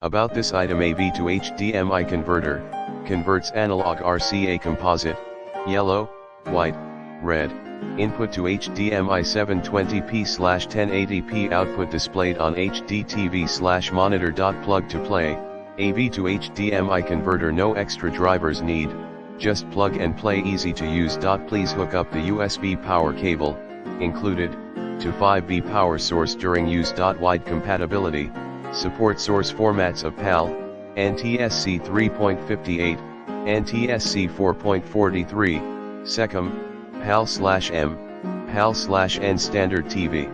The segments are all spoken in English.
About this item, AV to HDMI converter, converts analog RCA composite, yellow, white, red, input to HDMI 720p/1080p output displayed on HDTV/monitor. Plug to play, AV to HDMI converter, no extra drivers need, just plug and play, easy to use. Please hook up the USB power cable, included, to 5V power source during use. Wide compatibility, support source formats of PAL, NTSC 3.58, NTSC 4.43, SECOM, PAL/M, PAL/N standard TV.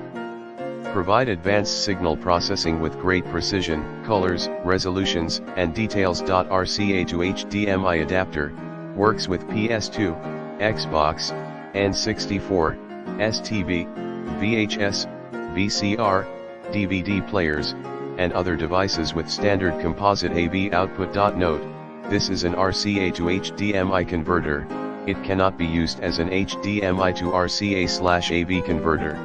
Provide advanced signal processing with great precision, colors, resolutions, and details. RCA to HDMI adapter, works with PS2, Xbox, N64, STV, VHS, VCR, DVD players, and other devices with standard composite AV output. Note, this is an RCA to HDMI converter, it cannot be used as an HDMI to RCA/AV converter.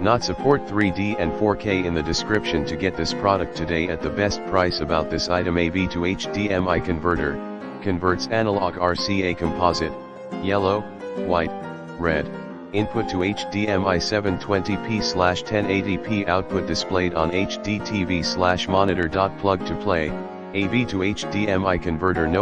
Not support 3D and 4K. In the description to get this product today at the best price. About this item, AV to HDMI converter, converts analog RCA composite, yellow, white, red, input to HDMI 720p/1080p output displayed on HDTV/monitor. Plug to play, AV to HDMI converter, no